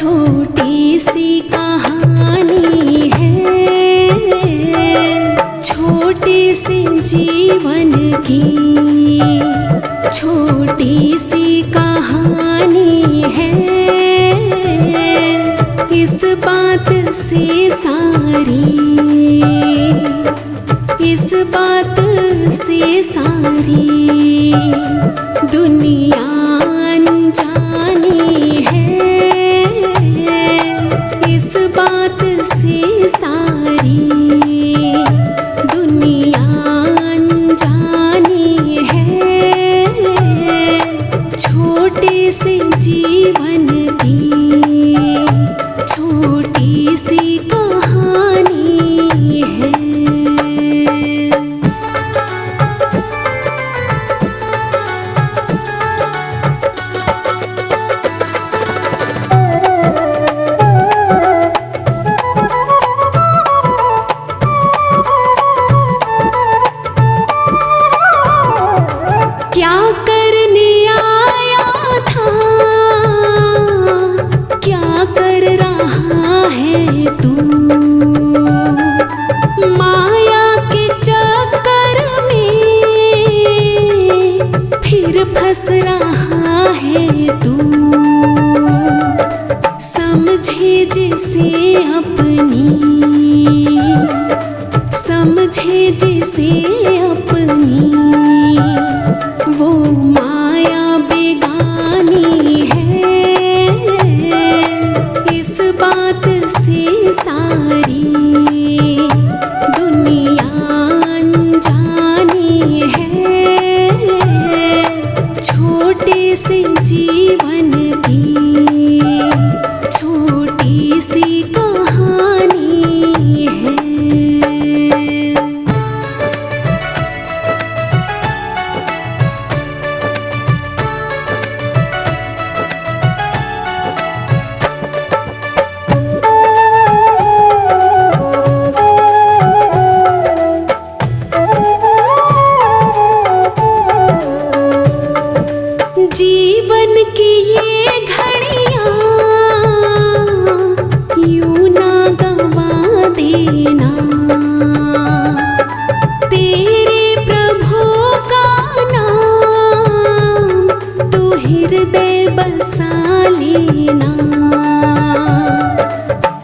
छोटी सी कहानी है, छोटे से जीवन की छोटी सी कहानी है। इस बात से सारी, इस बात से सारी दुनिया अनजानी है। इस बात से सारी दुनिया अनजानी है। छोटे से जीवन की छोटी सी कहानी है। क्या करने आया था, क्या कर रहा है तू, माया के चक्कर में फिर फंस रहा है तू। समझे जिसे अपनी, समझे जिसे अपनी, वो माया बेगानी है। इस बात से सारी दुनिया अनजानी है। छोटे से जीवन की छोटी सी कहानी है। जीवन की ये घड़ियां यूं ना गवा देना। तेरे प्रभु का नाम तो हृदय बसा लेना।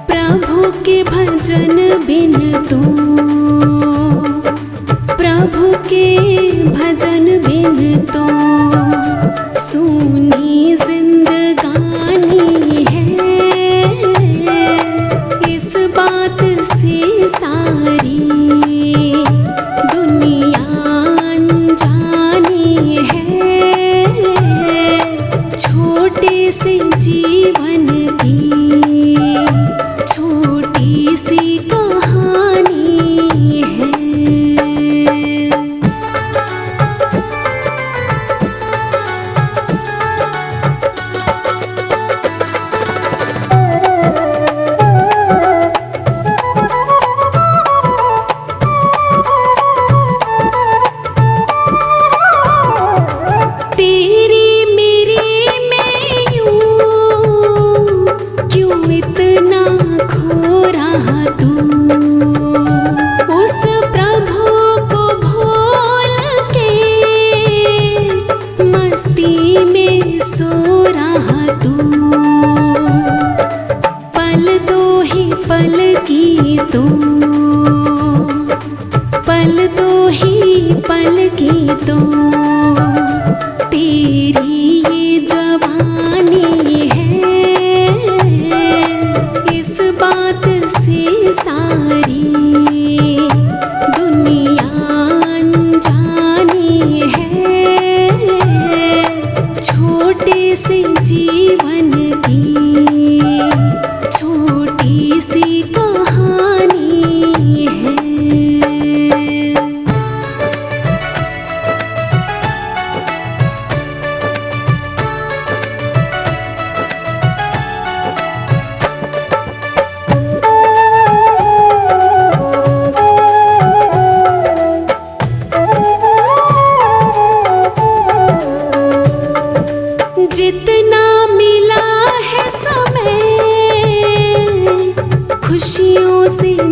प्रभु के भजन बिन तो, प्रभु के भजन बिन तो सूनी जिंदगानी है। इस बात से सारी दुनिया अनजानी है। छोटे से जीवन की छोटी सी कहानी है। इतना खो रहा तू, उस प्रभु को भूल के मस्ती में सो रहा तू। पल दो ही पल की तो, पल दो ही पल की तो तेरी ये जवानी है। इस बात से सारी दुनिया अनजानी है। छोटे से जीवन की छोटी सी कहानी है।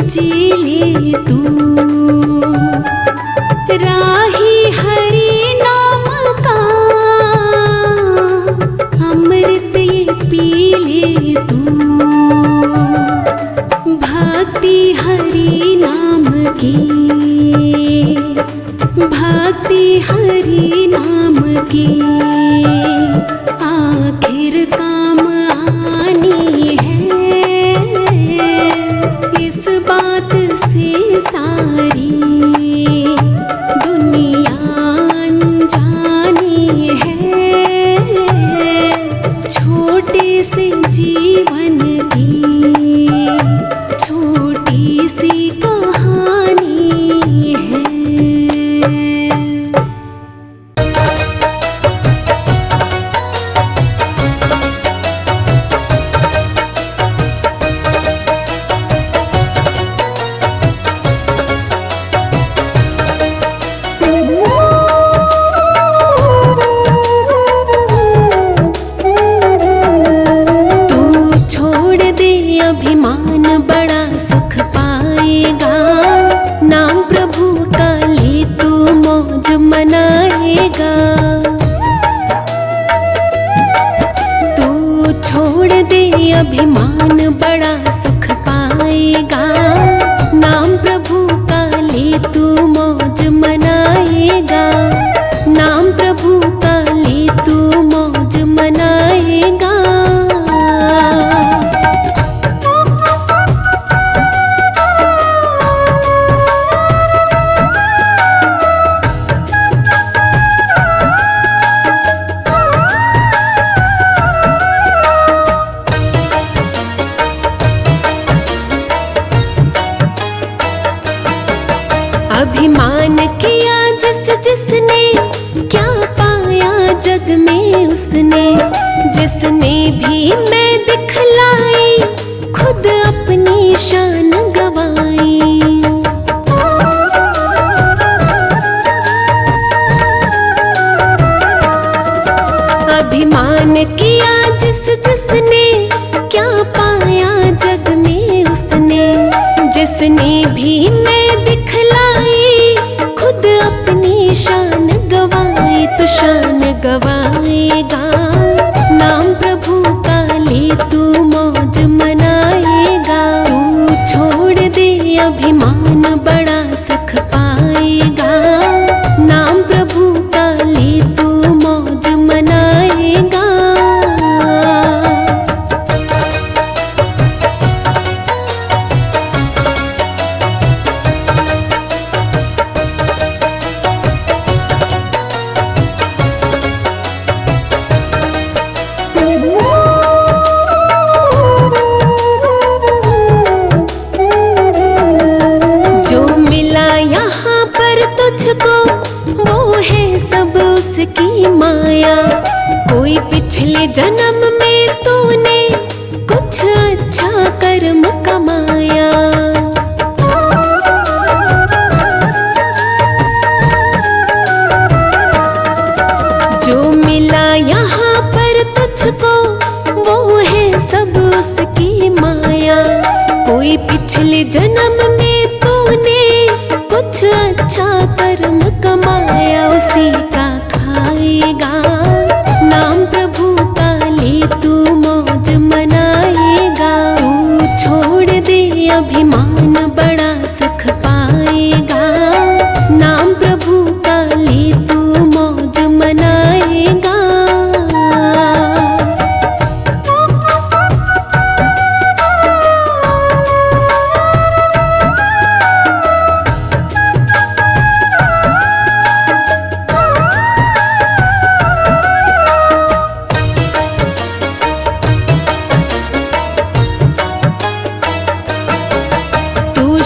जी ले तू। राही हरि नाम का अमृत ये पी ले तू। भक्ति हरि नाम की, भक्ति हरि नाम की आखिर काम आनी है। इस बात से सारी दुनिया अनजानी है। छोटे से जीवन की छोटी सी कहानी है। अभिमान बड़ा सुख पाएगा, नाम प्रभु का ले तू मौज मनाएगा। तू छोड़ दे अभिमान बड़ा सुख पाएगा, नाम प्रभु का ले तू मौज मनाएगा। नाम प्रभु का ले तू मौज मनाएगा। अभिमान किया जिसने क्या पाया जग में उसने। जिसने भी मैं दिखलाई खुद अपनी शान गवाई। अभिमान किया जिसने क्या पाया जग में उसने। जिसने भी मैं दिखलाई खुद अपनी शान गवाई। तो शान गवाएगा, नाम प्रभु का ले तू मौज मनाएगा। तू छोड़ दे अभिमान बड़ा सुख पाएगा, नाम प्रभु का ले तू मौज मनाएगा। वो है सब उसकी माया। कोई पिछले जन्म में तूने कुछ अच्छा कर्म कमाया। जो मिला यहाँ पर तुझको वो है सब उसकी माया। कोई पिछले जन्म में तूने कुछ अच्छा कर्म कमाया, उसी का खाएगा। नाम प्रभु का ले तू मौज मनाएगा। तू छोड़ दे अभिमान बड़ा सुख पाएगा, नाम प्रभु का ले तू मौज मनाएगा।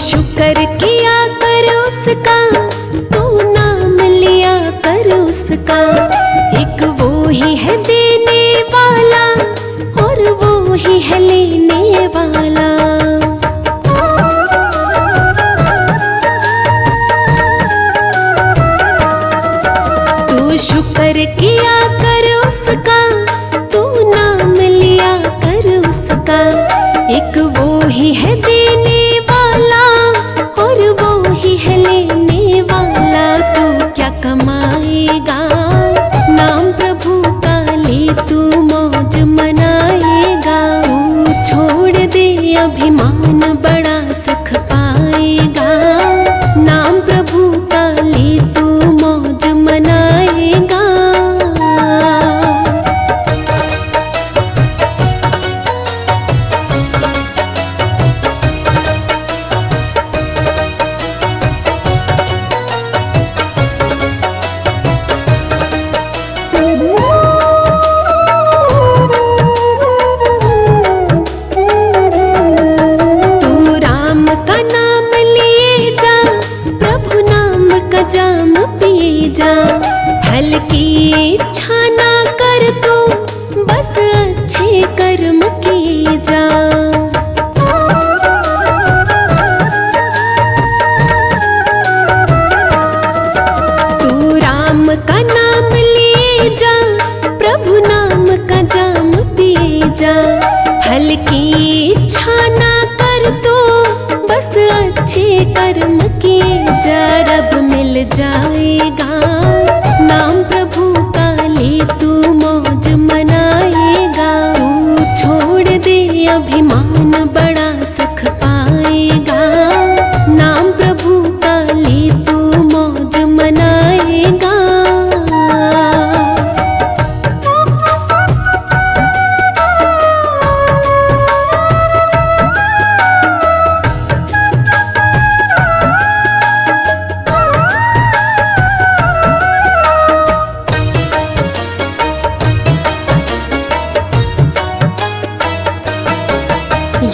शुक्र किया कर उसका, तू नाम लिया कर उसका। एक वो ही है देने वाला और वो ही है लेने वाला। तू शुक्र किया कर उसका, तू नाम लिया कर उसका। एक वो ही है देने वाला अभिमान बड़ा सुख पाएगा। नाम प्रभु का ले तू मौज मनाएगा। जाम पिए जा, फल की इच्छा ना कर तू, बस अच्छे कर्म किए जा। तू राम का नाम लिए जा, प्रभु नाम का जाम पिए जा। फल की इच्छा ना कर तू, बस अच्छे कर्म किए जा। रब मिल जाएगा, नाम प्रभु का ले तू मौज मनाएगा। तू छोड़ दे अभिमान बड़ा सुख पाएगा। नाम प्रभु का ले तू मौज मनाएगा।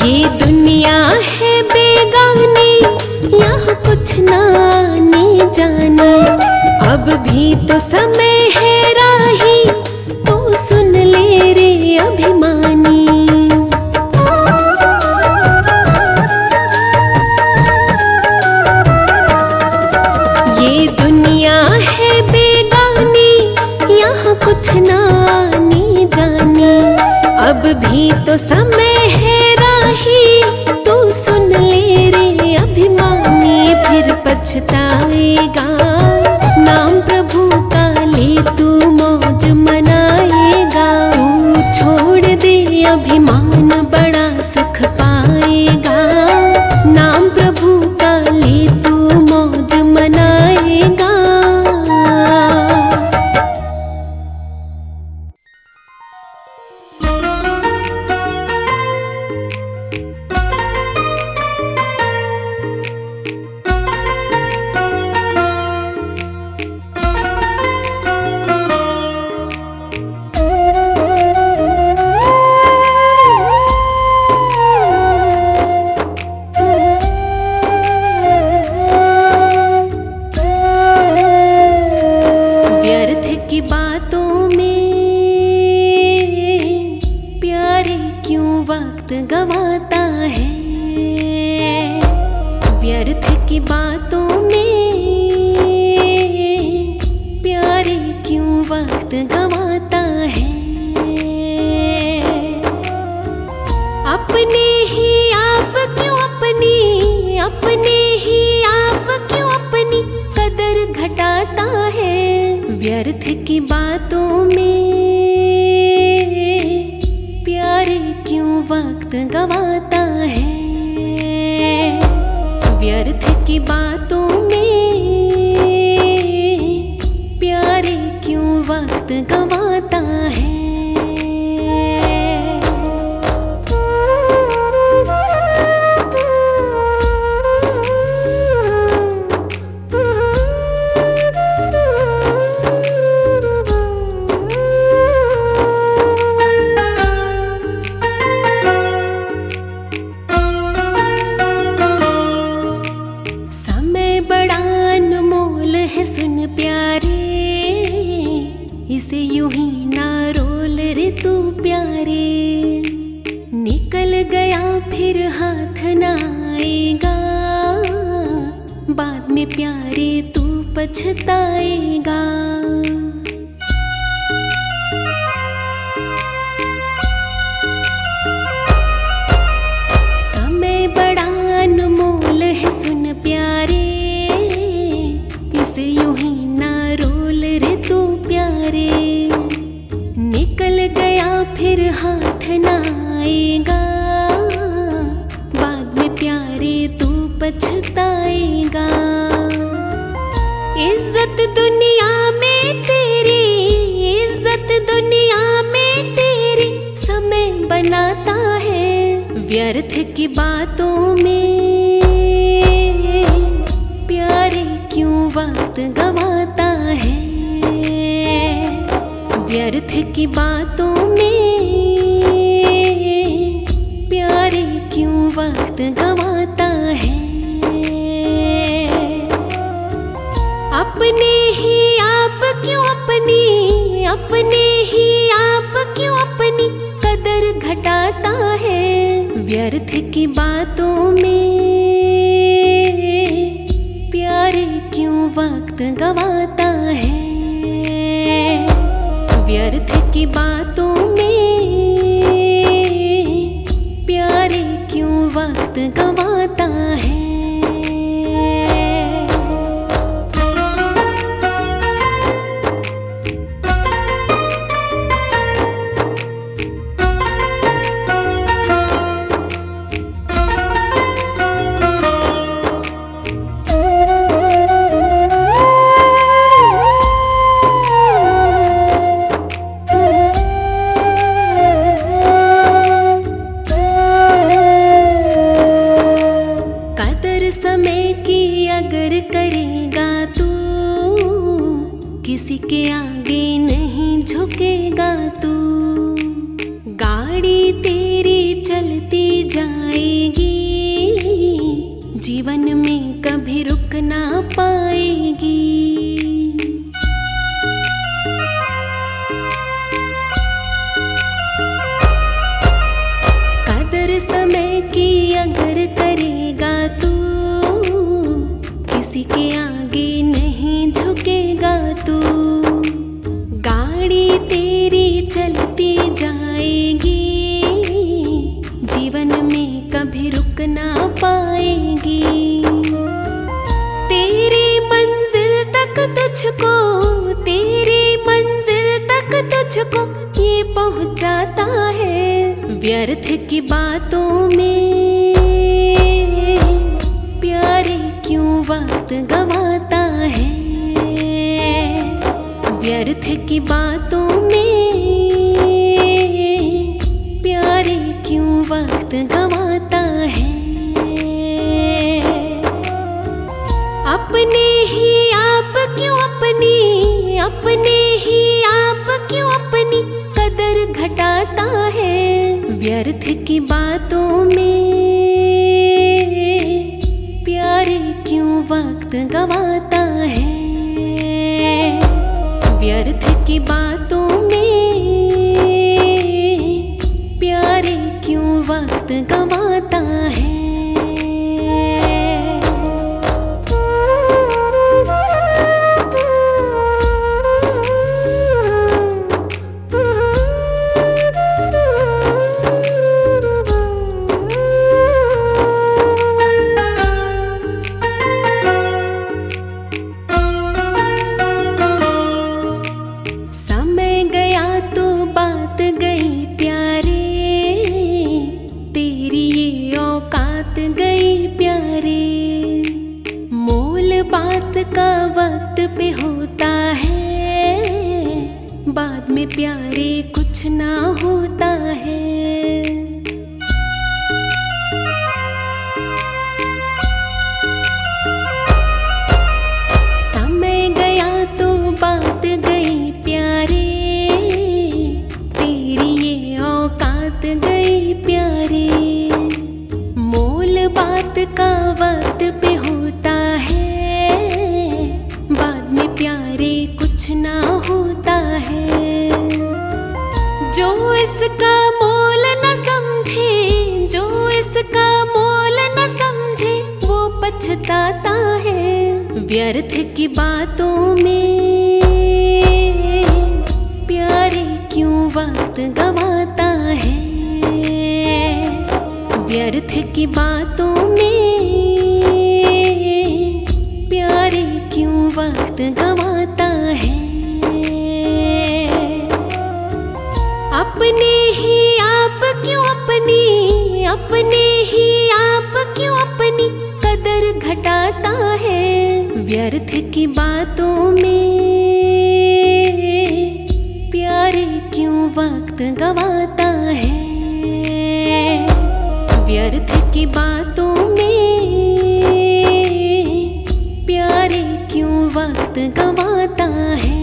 ये दुनिया है बेगानी, यहाँ कुछ ना आने जाने। अब भी तो समय है राही, तो सुन ले रे अभिमानी। ये दुनिया है बेगानी, यहाँ कुछ ना आने जाने। अब भी तो समय है राही, तू सुन ले रे अभिमानी। फिर पछताएगा, नाम प्रभु का ले तू मौज मनाएगा। तू छोड़ दे अभिमान बड़ा सुख पाएगा। नाम प्रभु का ले तू मौज मनाएगा। व्यर्थ की बातों में प्यारे क्यों वक्त गवाता है। व्यर्थ की बातों में प्यारे क्यों वक्त गवाता है। अपने ही आप क्यों अपनी, अपने ही आप क्यों अपनी कदर घटाता है। व्यर्थ की बातों में प्यारे क्यों वक्त गवाता है। व्यर्थ की बातों में प्यारे क्यों वक्त गवाता है। सुन प्यारे, इसे यूं ही ना रोल रे तू प्यारे। निकल गया फिर हाथ ना आएगा, बाद में प्यारे तू पछताएगा। समय बड़ा अनमोल है सुन प्यारे, इसे यूं ही ना रोल रे तू प्यारे। निकल गया फिर हाथ ना आएगा, व्यर्थ की बातों में प्यारे क्यों वक्त गवाता है। व्यर्थ की बातों में प्यारे क्यों वक्त गवाता है। अपने ही आप क्यों अपने ही आप क्यों अपनी कदर घटाता है। व्यर्थ की बातों में प्यारे क्यों वक्त गवाता है। व्यर्थ की बातों में प्यारे क्यों वक्त गवाता है। समय की अगर करेगा तू किसी के आगे नहीं झुकेगा तू। गाड़ी तेरी चलती जाएगी जीवन में कभी रुक ना पाएगी। कदर समय की अगर करेगा तू किसी के आगे नहीं झुकेगा तू। गाड़ी तेरी चलती जाएगी जीवन में कभी रुक ना पाएगी। तेरी मंजिल तक तुझको ये पहुंचाता है। व्यर्थ की बातों में प्यारे क्यों वक्त गवाता है। व्यर्थ की बातों में प्यारे क्यों वक्त गवाता है। अपने ही आप क्यों अपनी कदर घटाता है। व्यर्थ की बातों में प्यारे क्यों वक्त गवाता है। व्यर्थ की बातों में प्यारे क्यों वक्त गवाता है। बात का वक्त पे होता है बाद में प्यारे कुछ ना होता है। समय गया तो बात गई प्यारे तेरी ये औकात गई प्यारे। मोल बात का वक्त पे होता है बाद में प्यारे कुछ ना होता है। जो इसका मोल न समझे वो पछताता है। व्यर्थ की बातों में प्यारे क्यों वक्त गवाता है। व्यर्थ की बातों में प्यारे क्यों वक्त गवाता है। अपने ही आप क्यों अपनी कदर घटाता है। व्यर्थ की बातों में प्यारे क्यों वक्त गवाता है। व्यर्थ की बातों में प्यारे क्यों वक्त गंवाता है।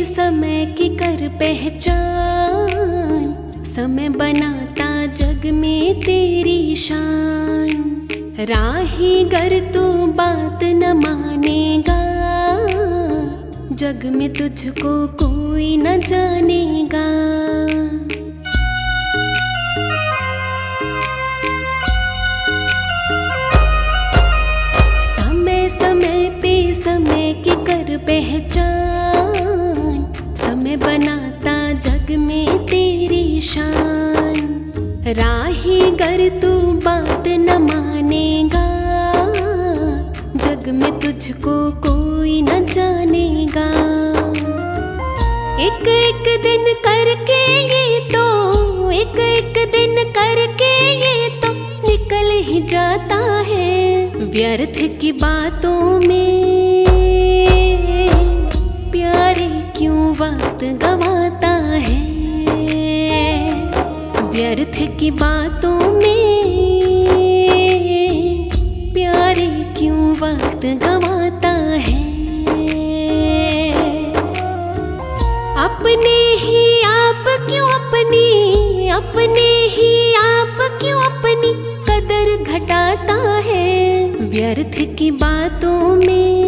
समय की कर पहचान, समय बनाता जग में तेरी शान। राही गर तू बात न मानेगा, जग में तुझको कोई न जानेगा। समय समय पे समय की कर पहचान, समय बनाता जग में तेरी शान। राही गर तू बात न मानेगा, जग में तुझको कोई न जानेगा। एक एक दिन करके ये तो, एक एक दिन करके ये तो निकल ही जाता है। व्यर्थ की बातों में प्यारे क्यों वक्त गंवाता है। व्यर्थ की बातों में प्यारे क्यों वक्त गंवाता है। अपने ही आप क्यों अपनी, अपने ही आप क्यों अपनी कदर घटाता है। व्यर्थ की बातों में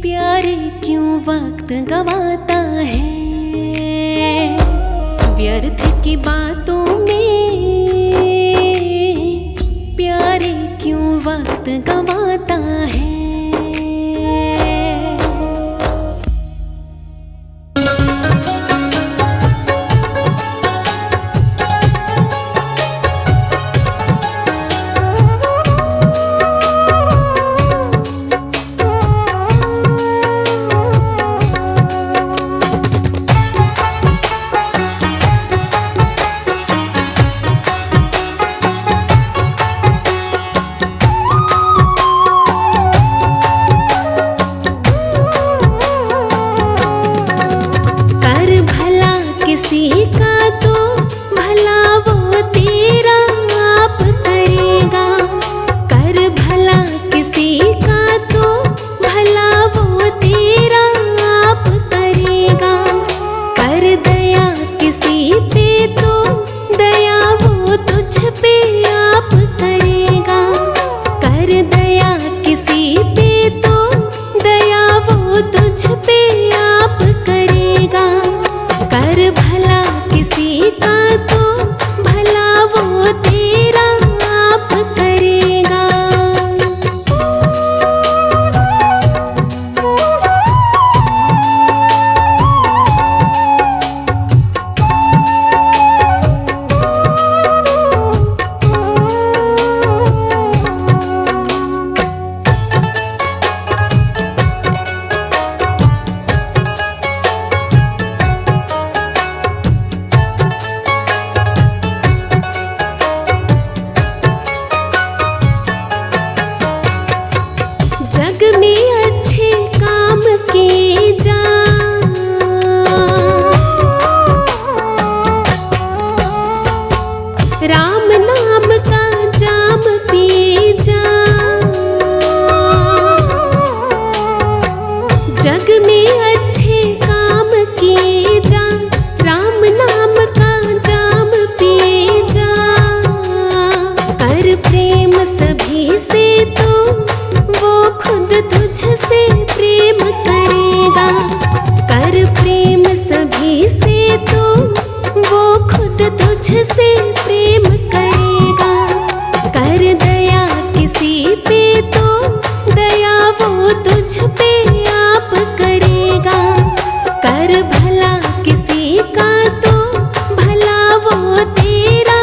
प्यारे क्यों वक्त गंवाता है। व्यर्थ की बातों में प्यारे क्यों वक्त गंवाता है। कर भला किसी का तो भला वो तेरा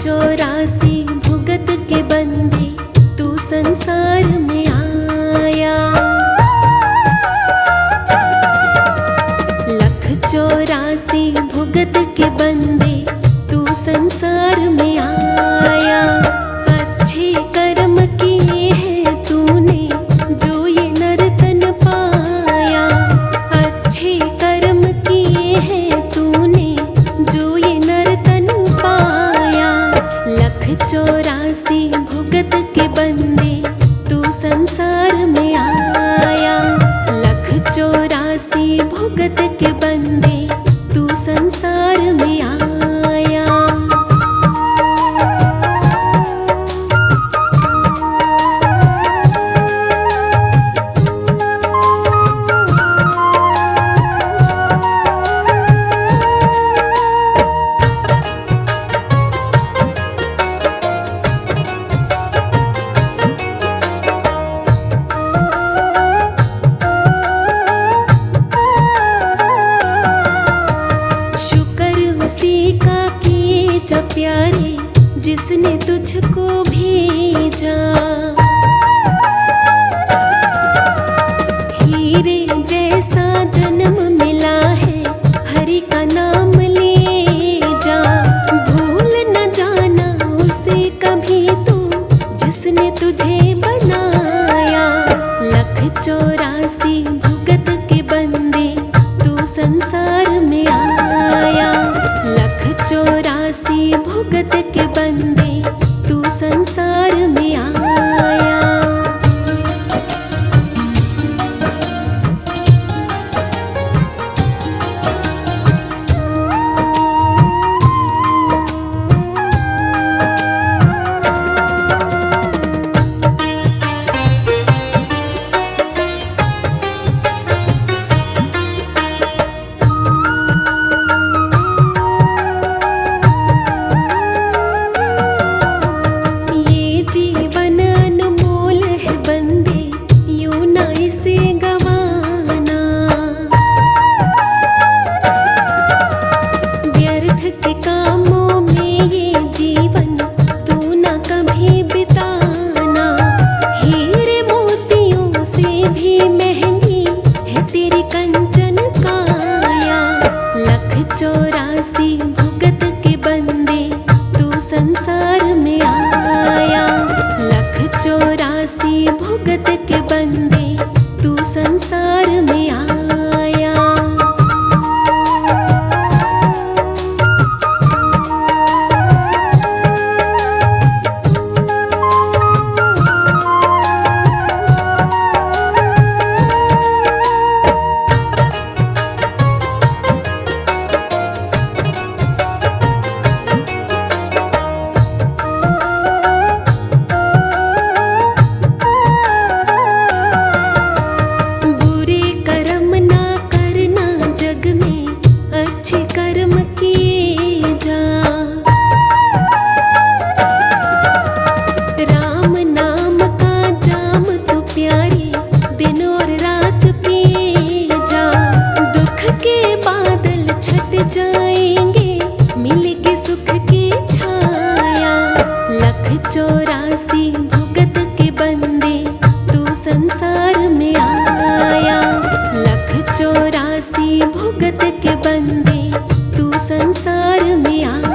चौरासी भुगत के बंदे तू संसार में आया। लख चौरासी भुगत के बंदे तू संसार में आया। अच्छे कर्म किए हैं तूने जो ये नर्तन पाया। अच्छे कर्म किए हैं तूने जो ये नर्तन पाया। लख चौरासी भुगत के बंदे तू संसार में आया। लख चौरासी भुगत के बंदे तू संसार में आया। प्यारे जिसने तुझको भेजा। हीरे जैसा जन्म मिला है हरि का नाम ले जा। भूल न जाना उसे कभी तू जिसने तुझे बनाया। लख चौरासी भुगत के बंदे तू संसार में आया। लख चौरासी भुगत के बंदे तू संसार में आया। चौरासी भुगत के बंदे तू संसार में आया। लख चौरासी भुगत के बंदे तू संसार में आया। जाएंगे मिलेगी सुख की छाया। लख चौरासी भुगत के बंदे तू संसार में आया। लख चौरासी भुगत के बंदे तू संसार में आया।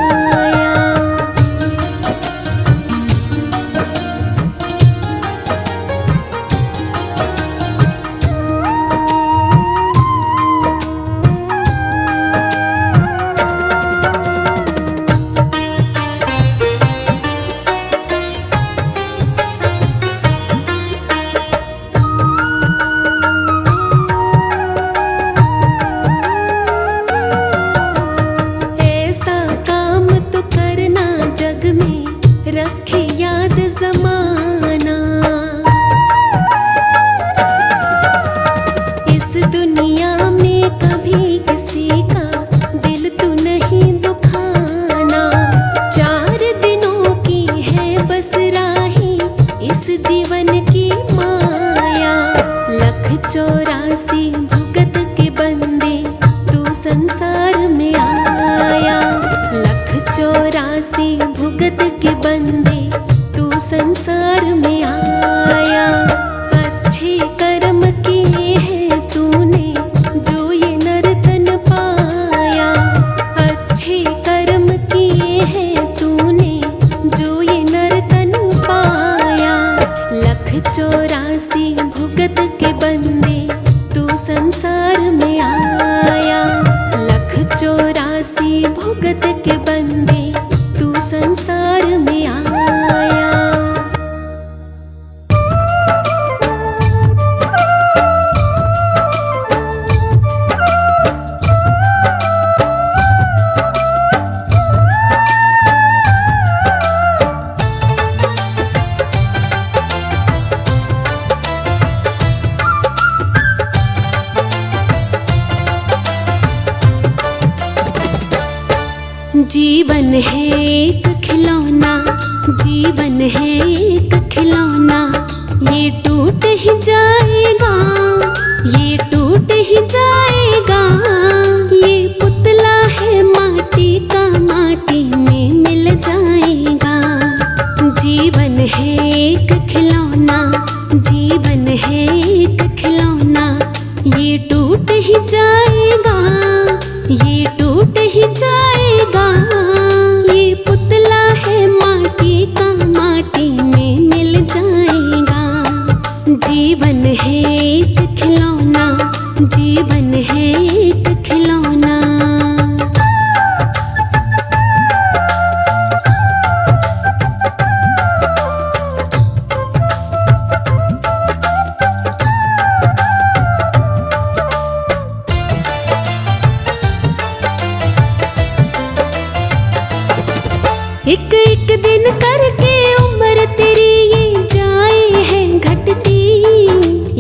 भुगत के बंदे तू संसार में आया। अच्छे कर्म किए हैं तूने जो ये नर्तन पाया। अच्छे कर्म किए हैं तूने जो ये नर्तन पाया। 1,84 भुगत के बंदे तू संसार में आया। 1,84 भुगत के बंदे तू संसार में आया। जीवन है एक खिलौना, जीवन है एक खिलौना, ये टूट ही जाएगा, ये टूट ही जाएगा। ये पुतला है माटी का, माटी में मिल जाएगा। जीवन है एक खिलौना, जीवन है एक खिलौना, ये टूट ही जाएगा, ये टूट ही जाएगा। ये पुतला है माटी का, माटी में मिल जाएगा। जीवन है एक खिलौना, जीवन है एक खिलौना। एक एक दिन करके उम्र तेरी ये जाए है घटती,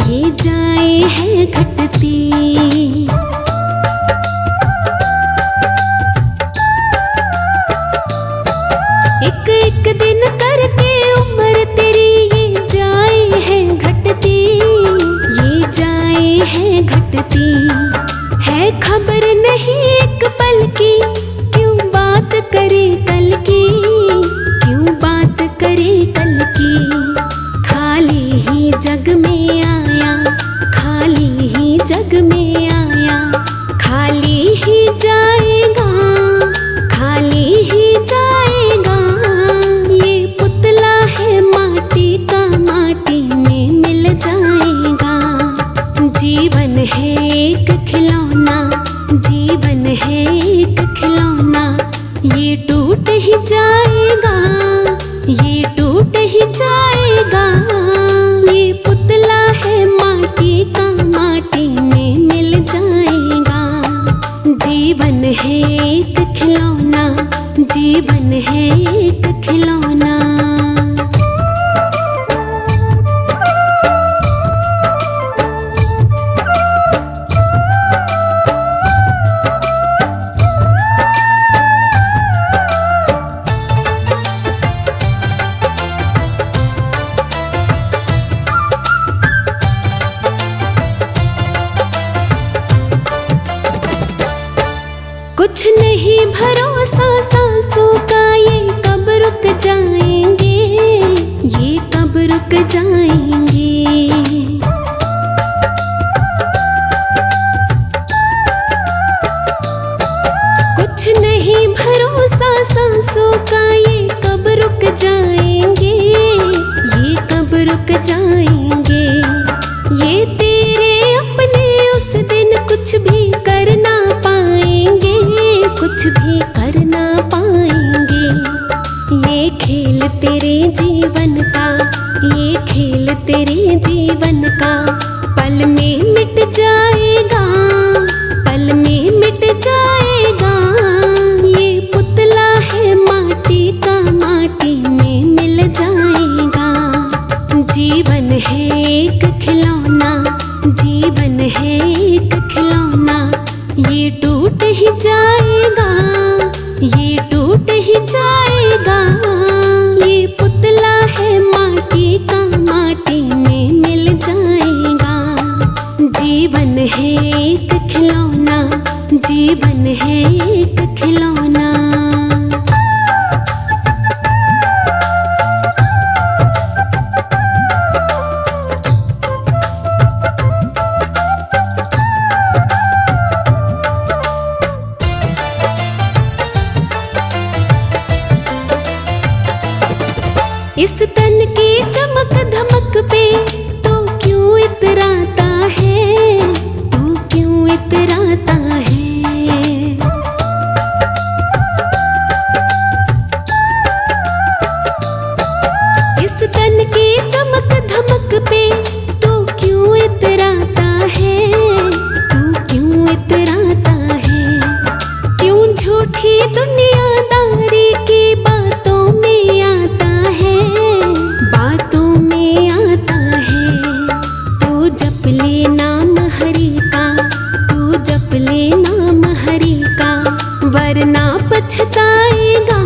ये जाए है घटती। एक एक दिन करके उम्र तेरी ये जाए है घटती, ये जाए है घटती। है खबर नहीं एक पल की, क्यों बात करे कल की, क्यों बात करे कल की। खाली ही जग में आया, खाली ही जग में आया, खाली ही जाएगा, खाली ही जाएगा। ये पुतला है माटी का, माटी में मिल जाएगा। जीवन है एक खिलौना, जीवन है एक खिलौना, ये टूट ही जाएगा, ये टूट ही जाएगा। ये पुतला है माटी का, माटी में मिल जाएगा। जीवन है एक खिलौना, जीवन है एक खिलौना। कुछ नहीं भरोसा सांसों का, ये कब रुक जाएंगे, ये कब रुक जाएंगे। कुछ नहीं भरोसा सांसों का, ये कब रुक जाएंगे, ये कब रुक जाएंगे। ये तेरे अपने उस दिन कुछ भी कर ना पाएंगे, कुछ भी कर ना पाएंगे। ये खेल तेरे जीवन का, ये खेल तेरे जीवन का, पल में मिट जाएगा, पल में मिट जाएगा। ये पुतला है माटी का, माटी में मिल जाएगा। जीवन है एक खिलौना, जीवन है एक खिलौना, ये टूट ही जाएगा, ये टूट ही जाएगा। ये पुतला है माटी का, माटी में मिल जाएगा। जीवन है एक खिलौना, जीवन है एक खिलौना। इस तन की चमक धमक पे तो क्यों इतराता है, तू क्यों इतराता है। इस तन की चमक धमक पे तो क्यों इतराता है, तू क्यों इतराता है। क्यों झूठी दुनियादारी की बातों में आता है, बातों में आता है। तू जप ले नाम हरि का, तू जप ले नाम हरि का, वरना पछताएगा,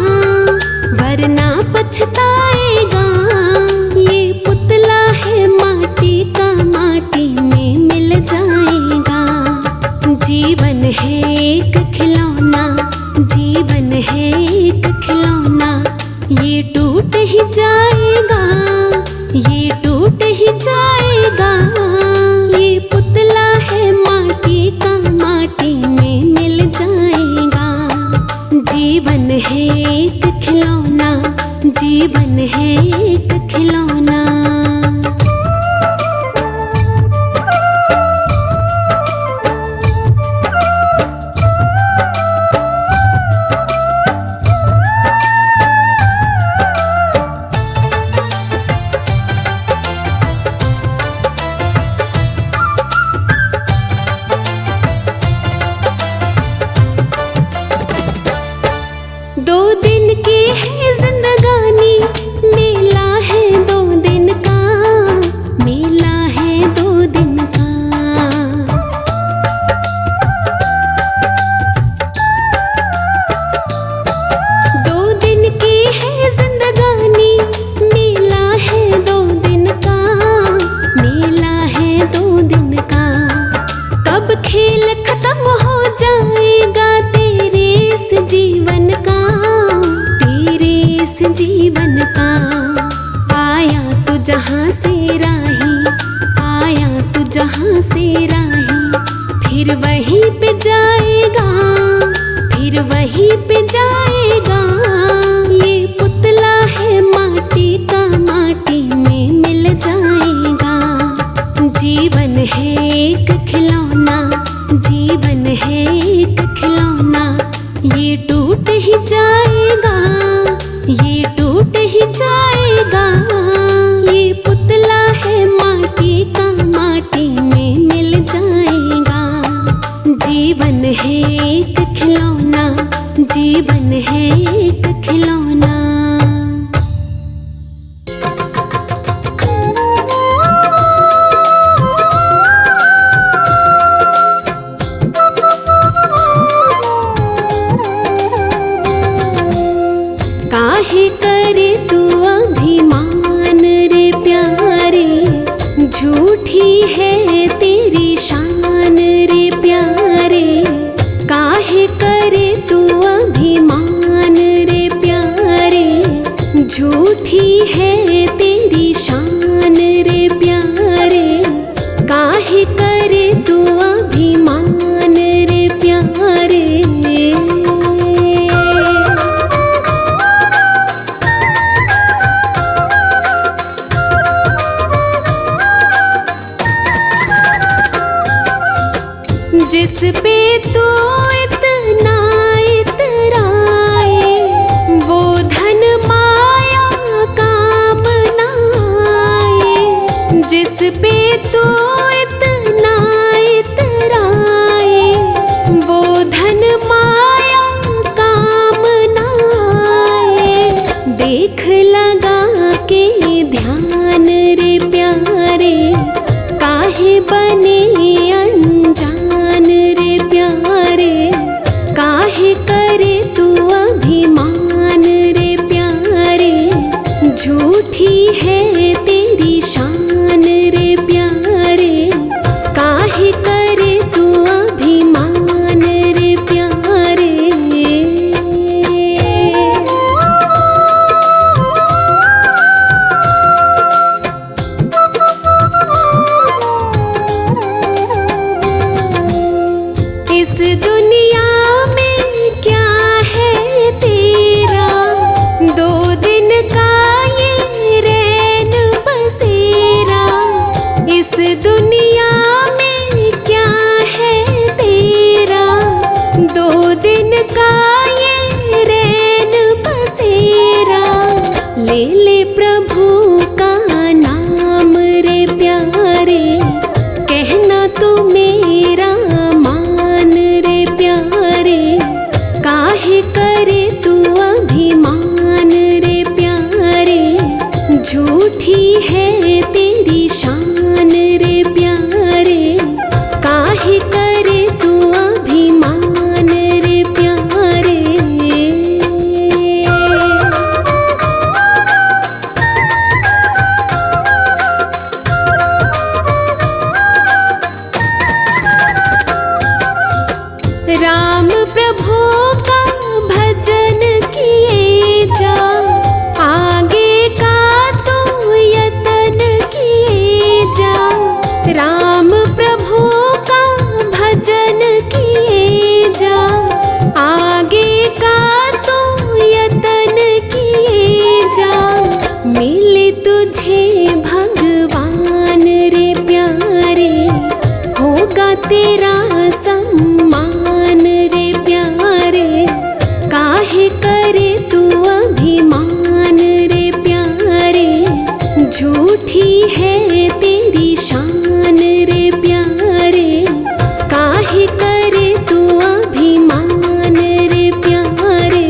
वरना पछताएगा। ये पुतला है माटी का, माटी में मिल जाएगा। जीवन है एक खिलौना, जीवन है एक खिलौना, ये टूट ही जाएगा, ये टूट ही जाएगा। ये पुतला है माटी का, माटी में मिल जाएगा। जीवन है एक खिलौना, जीवन है एक खिलौना। दो दिन की है जिंदगानी, मेला है दो दिन का, मेला है दो दिन का। दो दिन की है जिंदगानी, मेला है दो दिन का, मेला है दो दिन का। कब खेल खत्म हो जाएगा तेरे इस जीवन का, तेरे इस जीवन का। आया तू जहाँ से राही, आया तू जहाँ से राही, फिर वहीं पे जाएगा, फिर वहीं पे जाएगा। ये पुतला है माटी का, माटी में मिल जाएगा। जीवन है एक खिलौना, जीवन है एक खिलौना, ये टूट ही जाएगा, ये टूट ही जाएगा। ये पुतला है माटी का, माटी में मिल जाएगा। जीवन है एक खिलौना, जीवन है एक खिलौना। काहे करे तू अभिमान रे प्यारे, झूठी है तेरी शान रे प्यारे। काहे करे तू अभिमान रे प्यारे, झूठी है तेरी शान रे प्यारे। काहे करे तू अभिमान रे प्यारे। जिस पे तू इतना इतराए, वो धन माया काम ना आए। जिस पे तू इतना इतराए, वो धन माया काम ना आए। देख लगा के ध्यान रे प्यारे, काहे बने अनजान रे प्यारे। काहे करे तू अभिमान रे प्यारे, झूठी है तेरी शान रे प्यारे। काहे करे तू अभिमान रे प्यारे। ले ले प्रभु का नाम रे प्यारे, कहना तू मेरा मान रे प्यारे, काहे करे तू अभिमान रे प्यारे, झूठी है तेरी शान रे प्यारे, काहे करे तू अभिमान रे प्यारे। राम प्रभु का भजन किए जा, आगे का तो यतन किए जा। राम प्रभु का भजन किए जा, आगे का तो यतन किए जा। मिले तुझे भगवान रे प्यारे, होगा तेरा सम्मान रे प्यारे, काहे करे तू अभिमान रे प्यारे, झूठी है तेरी शान रे प्यारे, काहे करे तू अभिमान रे प्यारे।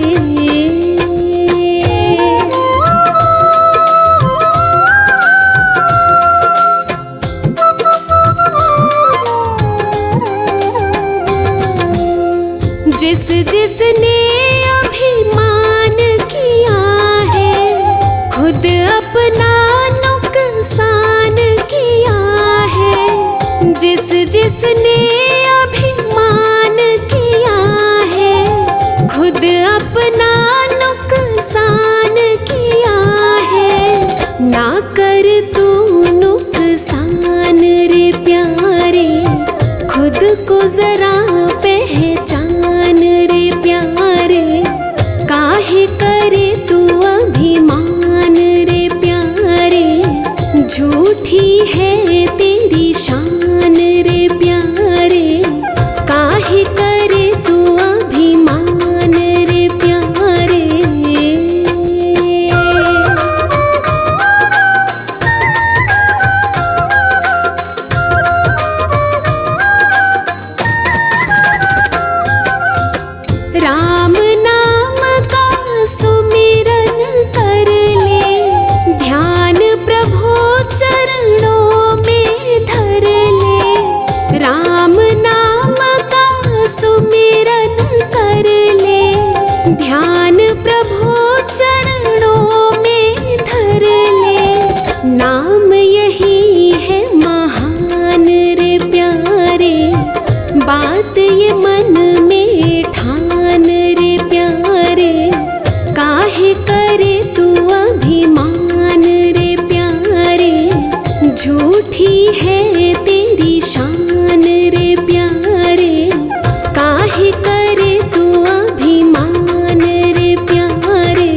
जिस जिसने अभिमान किया है, खुद अपना नुकसान किया है। जिस जिसने अभिमान किया है, खुद अपना नुकसान किया है। ना कर तू नुकसान रे प्यारे, खुद को जरा पहचान रे प्यारे, काहे करे तू अभिमान रे प्यारे, झूठी है तेरी शान रे प्यारे, काहे करे तू अभिमान रे प्यारे। राम नाम का सुमिरन कर ले, ध्यान प्रभु चरणों में धर ले। राम नाम का सुमिरन कर ले, ध्यान प्रभु चरणों में धर ले। नाम यही है महान रे प्यारे, बात ये मन में ठान रे प्यारे, काहे करे तू अभिमान रे प्यारे, झूठी है तेरी शान रे प्यारे, काहे करे तू अभिमान रे प्यारे।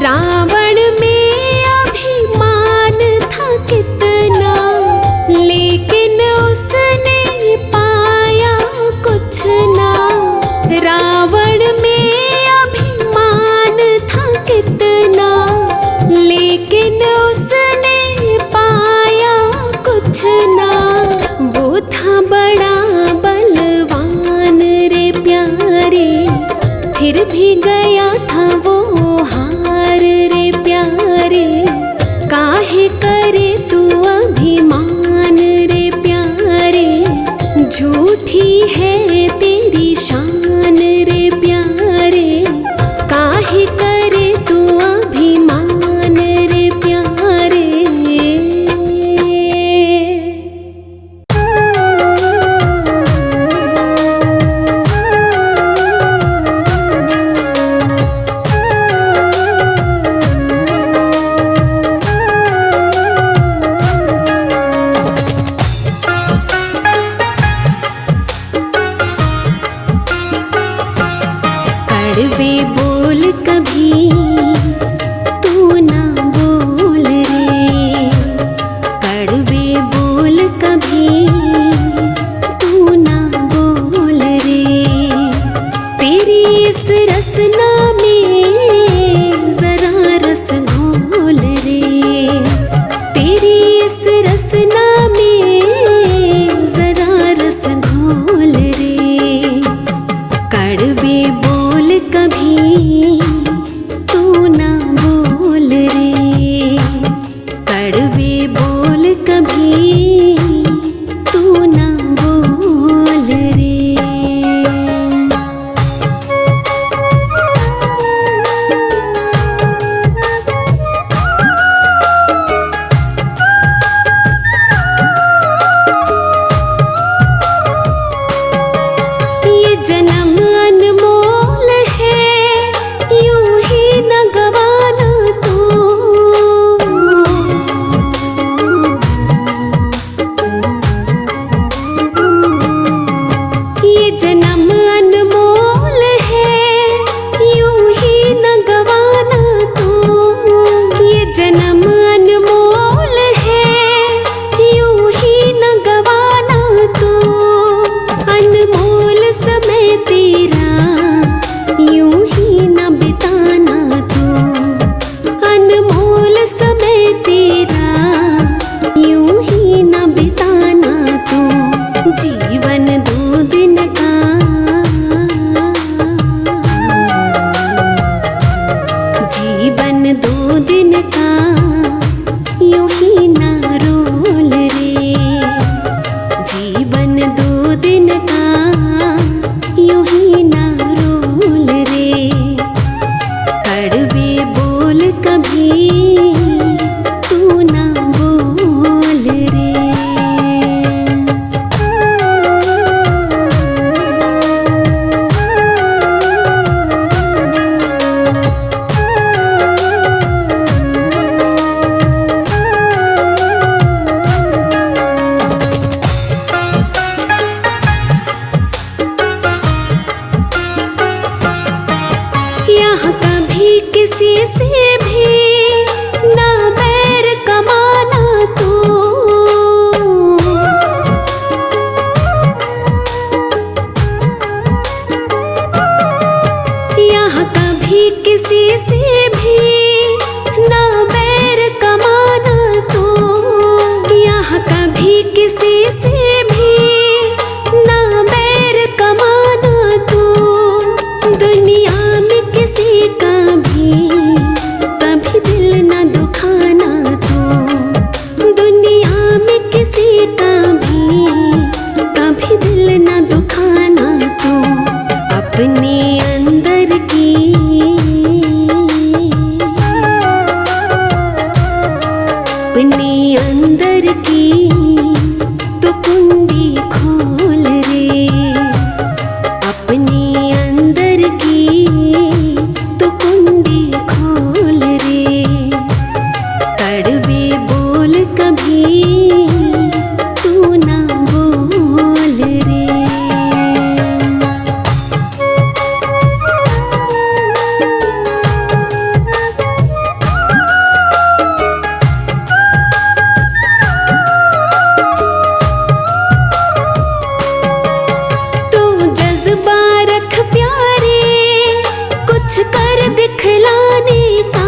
रावण में अभिमान था कितना, लेकिन उसने पाया कुछ ना। रावण में अभिमान था कितना, लेकिन उसने पाया कुछ ना। वो था बड़ा बलवान रे प्यारे, फिर भी गया था वो हार रे प्यारे, काहे करे तू अभिमान रे प्यारे, झूठी है तेरी शान रे प्यारे, काहे करे तू अभिमान रे प्यारे। बोल कभी तू ना बोल रे। ये जन्म अनमोल है, यूं ही न गवाना तू। ये जन्म अनमोल है, यूं ही न गवाना तू। ये जन्म अनमोल है, यूं ही न गवाना तू। अनमोल समय तेरा यूं ही न बिताना तू। अनमोल समय तेरा यूं ही न बिताना तू। जीवन दो दिन का, जीवन दो दिन का, यूं ही न रोल रे। जीवन दो दिन का, यूं ही न रोल रे। कड़वे बोल कभी तू ना बोल रे। यहाँ कभी किसी से भी ना बैर कमाना तू। यहाँ कभी किसी से भी ना बैर कमाना तू। यहाँ कभी किसी से भी ना बैर कमाना तू। दुनिया में किसी का भी कभी दिल न दुखाना तू। दुनिया में किसी का भी कभी दिल न दुखाना तू। अपने अंदर की, अपने अंदर की तो कुंडी खोल रे। अपने अंदर की तो कुंडी खोल रे। कड़वे बोल कभी तू ना बोल रे। तू जज्बा रख प्यारे, कुछ कर दिखलाने का।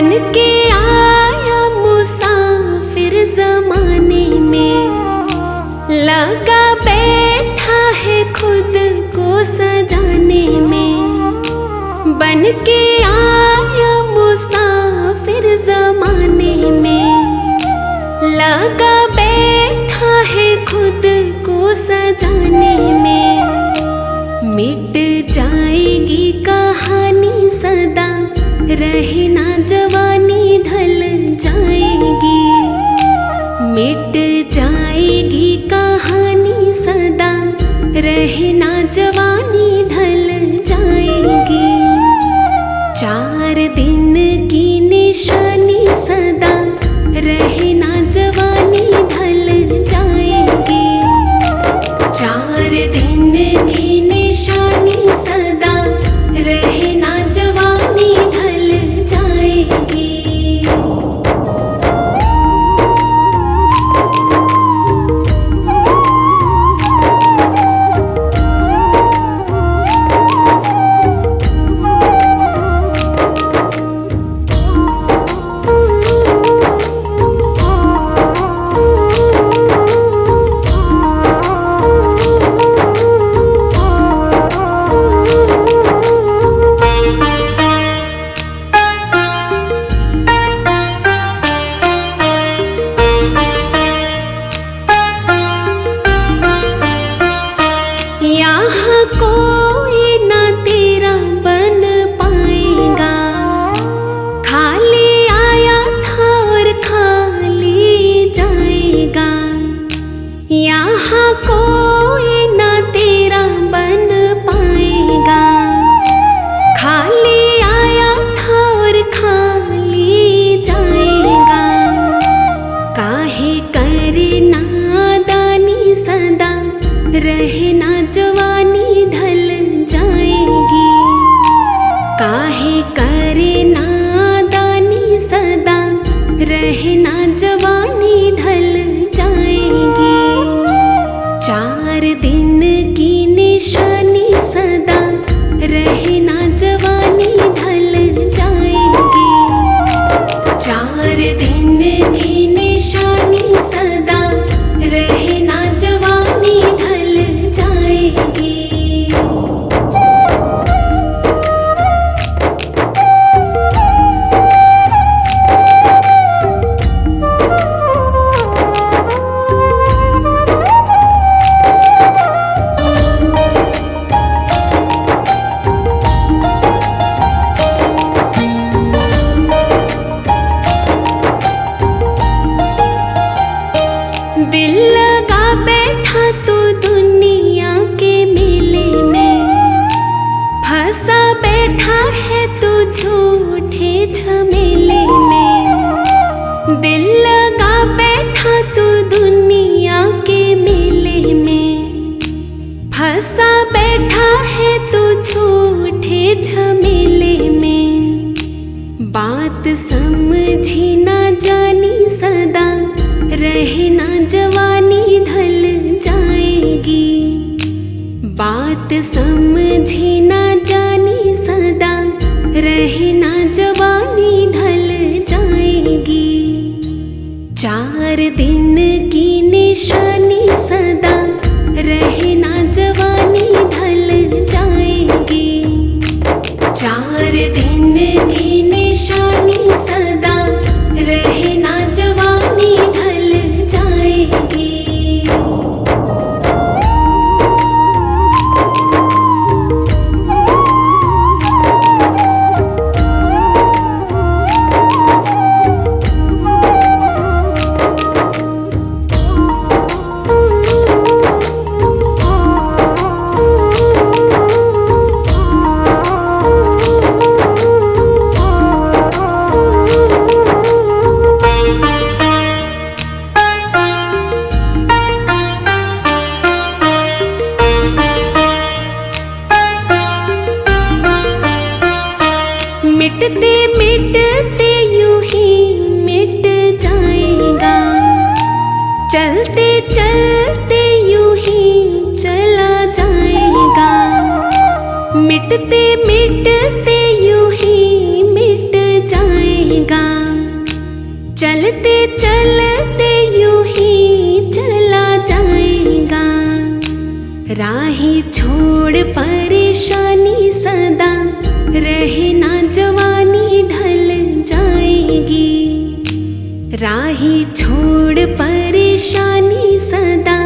बन के आया मुसाफिर ज़माने में, लगा बैठा है खुद को सजाने में। बन के आया मुसाफिर ज़माने में, लगा बैठा है खुद को सजाने में। मिट जाएगी कहानी सदा, रहे ना जवानी ढल जाएगी। मिट जाएगी कहानी सदा, रहे ना जवानी ढल जाएगी। 4 दिन की निशानी सदा, रहे ना जवानी ढल जाएगी। 4 दिन की निशानी सदा, रहे ना जवानी ढल जाएगी। यहाँ कोई ना तेरा बन पाएगा, खाली आया था और खाली जाएगा। यहाँ कोई ना तेरा बन पाएगा, खाली आया था और खाली जाएगा। काहे करे नादानी सदा, रहे ना जवानी ढल जाएगी। काहे करे नादानी सदा, रहे ना जवानी ढल जाएगी। 4 दिन की निशानी सदा, रहे ना जवानी ढल जाएगी। 4 दिन की निशानी सदा, रहे ना जवानी ढल जाएगी। दिल लगा बैठा तू दुनिया के मेले में, फंसा बैठा है तू झूठे झमेले में। दिल लगा बैठा तू दुनिया के मेले में, फंसा बैठा है तू झूठे झमेले में। बात समझी ना जानी सदा, रहे ना जवानी ढल जाएगी। बात समझी ना जानी सदा, रहे ना जवानी ढल जाएगी। 4 दिन की निशानी सदा, रहे ना जवानी ढल जाएगी। 4 दिन की निशानी सदा, रहे ना जवानी ढल जाएगी। मिटते मिटते यूं ही मिट जाएगा, चलते चलते यूं ही चला जाएगा। मिटते मिटते यूं ही मिट जाएगा, चलते चलते यूं ही चला जाएगा, राही छोड़ परेशानी सदा, रहे ना जवानी ढल जाएगी। राही छोड़ परेशानी सदा,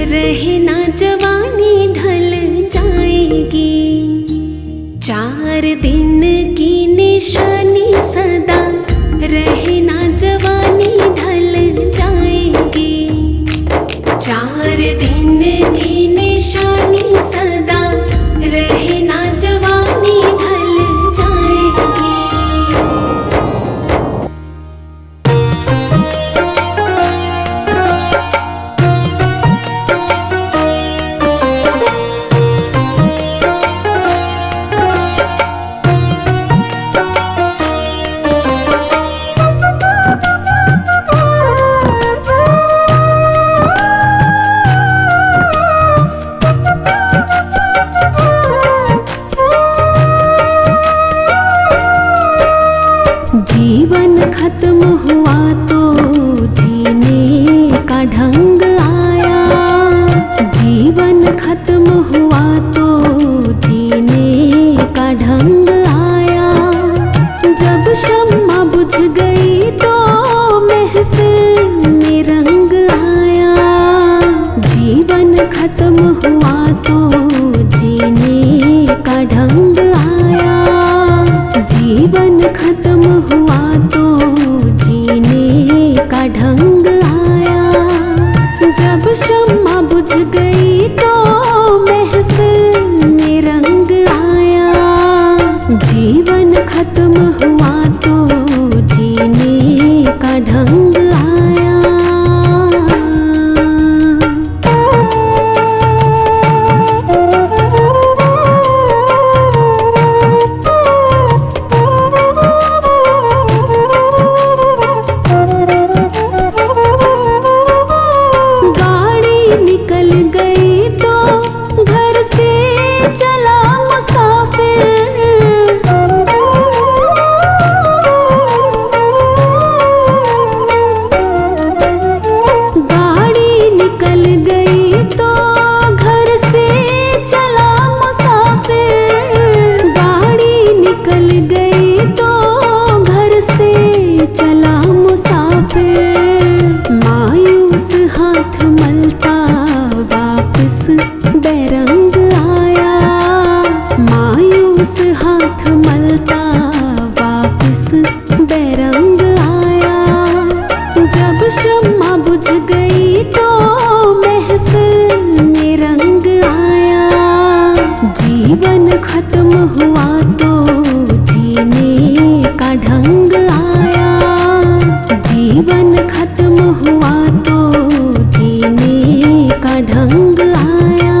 रहे ना जवानी ढल जाएगी। 4 दिन की निशानी सदा, रहे ना जवानी ढल जाएगी। 4 दिन की निशानी सदा, रहे ना जवानी ढल जाएगी। जीवन खत्म हुआ तो जीने का ढंग आया, जीवन खत्म हुआ तो जीने का ढंग आया। जब शम्मा बुझ गई तो महफिल में रंग आया। जीवन खत्म हुआ तो जीने का ढंग आया, जीवन खत्म हुआ तो जीने का ढंग आया। जब शम्मा बुझ गई तो महफिल में रंग आया। जीवन खत्म हुआ तो जीने का ढंग आया। बेरंग आया, मायूस हाथ मलता वापिस बेरंग आया। जब शम्मा बुझ गई तो महफिल में रंग आया। जीवन खत्म हुआ तो जीने का ढंग आया। जीवन खत्म हुआ तो जीने का ढंग आया।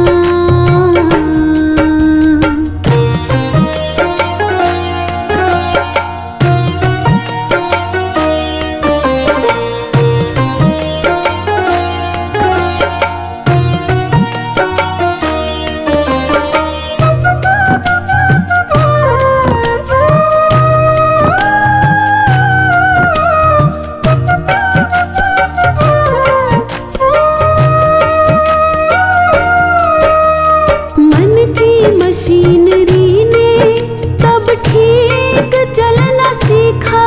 मशीनरी ने तब ठीक चलना सीखा।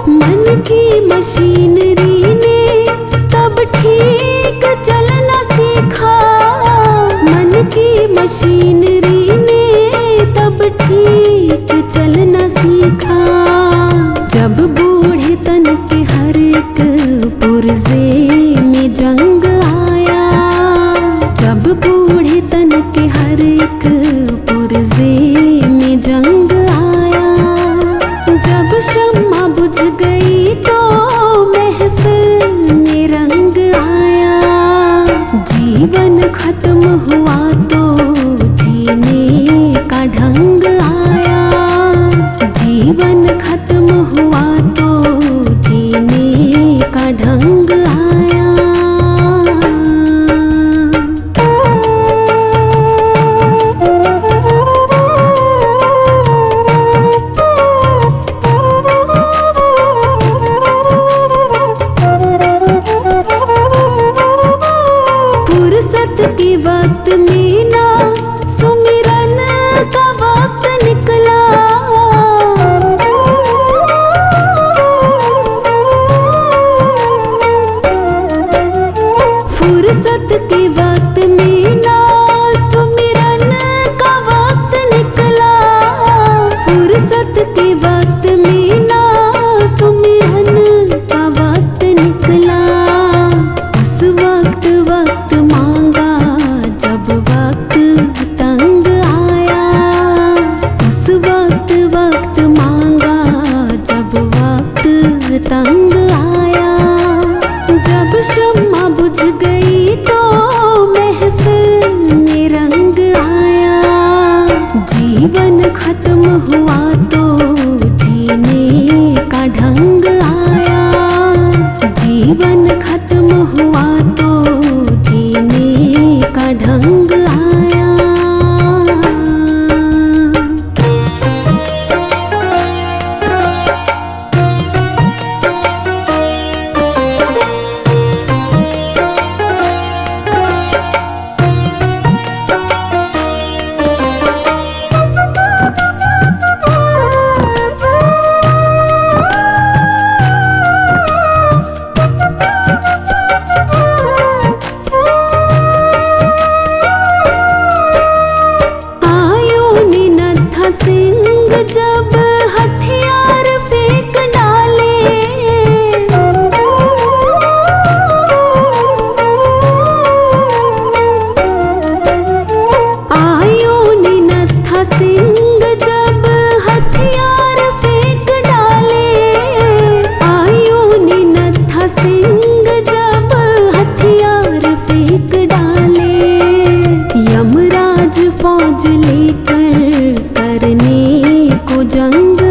मन की मशीनरी ने तब ठीक चलना सीखा। मन की मशीनरी ने तब ठीक चलना सीखा। जब बूढ़े तन के हर एक पुर्जे में जंग आया। जब बूढ़े तन के हर एक पुर्जे में जंग आया। जब शम्मा बुझ गई तो महफिल में रंग आया। जीवन खत्म हुआ तो जीने का ढंग आया। जीवन खत्म हुआ तो जीने का ढंग आया। वक्त में ना सुमिरन का वक्त निकला। फुर्सत के वक्त में ना सुमिरन का वक्त निकला। फुर्सत के वक्त में ना सुमिरन का वक्त निकला। उस वक्त वक्त मांगा जब वक्त तंग आया। उस वक्त वक्त मांगा जब वक्त तंग आया। जब शम्मा बुझ गई तो महफिल में रंग आया। जीवन खत्म हुआ तो जीने का ढंग आया। जीवन खत्म हुआ तो जीने का ढंग आया। सिंह जब हथियार फेंक डाले। आयो ने नत्था सिंह जब हथियार फेंक डाले। आयो ने नत्था सिंह जब हथियार फेंक डाले। यमराज फौज लेकर करने को जंग